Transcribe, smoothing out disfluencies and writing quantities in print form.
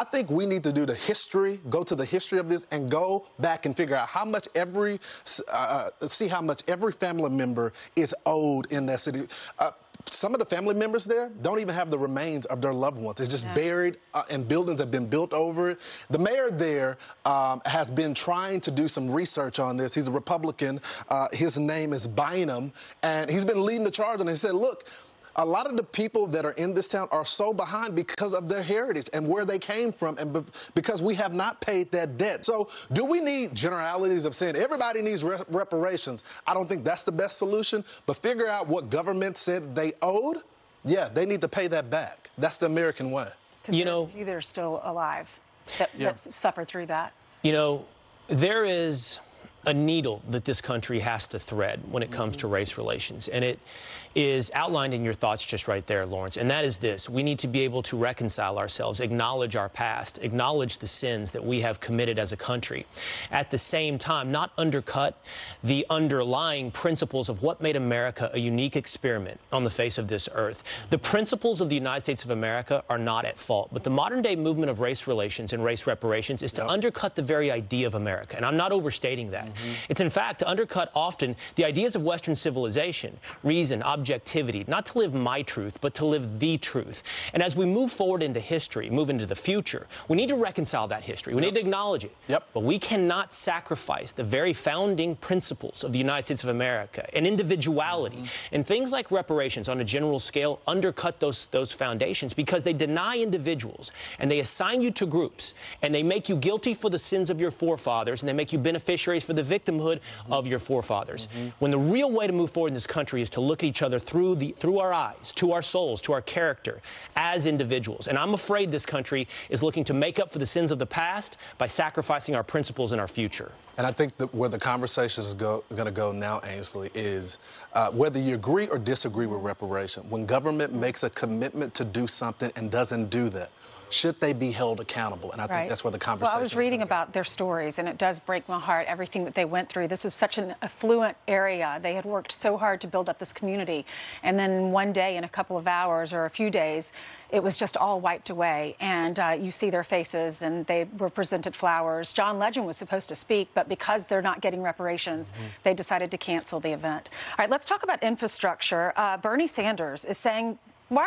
I think we need to do go to the history of this and go back and figure out how much see how much every family member is owed in that city. Some of the family members there don't even have the remains of their loved ones. It's just buried, and buildings have been built over it. The mayor there has been trying to do some research on this. He's a Republican. His name is Bynum, and he's been leading the charge. And he said, look, a lot of the people that are in this town are so behind because of their heritage and where they came from, and because we have not paid that debt. So do we need generalities of saying everybody needs reparations? I don't think that's the best solution, but figure out what government said they owed. Yeah, they need to pay that back. That's the American way. You know, they're still alive that suffered through that. You know, there is a needle that this country has to thread when it comes to race relations, and it is outlined in your thoughts just right there, Lawrence, and that is this: we need to be able to reconcile ourselves, acknowledge our past, acknowledge the sins that we have committed as a country. At the same time, not undercut the underlying principles of what made America a unique experiment on the face of this earth. The principles of the United States of America are not at fault, but the modern-day movement of race relations and race reparations is to undercut the very idea of America, and I'm not overstating that. It's, in fact, to undercut often the ideas of Western civilization, reason, objectivity, not to live my truth, but to live the truth. And as we move forward into history, move into the future, we need to reconcile that history. We need to acknowledge it. But we cannot sacrifice the very founding principles of the United States of America and individuality. And things like reparations on a general scale undercut those foundations because they deny individuals and they assign you to groups and they make you guilty for the sins of your forefathers and they make you beneficiaries for the victimhood of your forefathers. When the real way to move forward in this country is to look at each other through our eyes, to our souls, to our character as individuals. And I'm afraid this country is looking to make up for the sins of the past by sacrificing our principles and our future. And I think that where the conversation is going to go now, Ainsley, is whether you agree or disagree with reparation. When government makes a commitment to do something and doesn't do that, should they be held accountable? And I think that's where the conversation is. Well, I was reading about their stories, and it does break my heart, everything that they went through. This is such an affluent area. They had worked so hard to build up this community. And then one day, in a couple of hours or a few days, it was just all wiped away. And you see their faces, and they were presented flowers. John Legend was supposed to speak, but because they're not getting reparations, they decided to cancel the event. All right, let's talk about infrastructure. Bernie Sanders is saying, why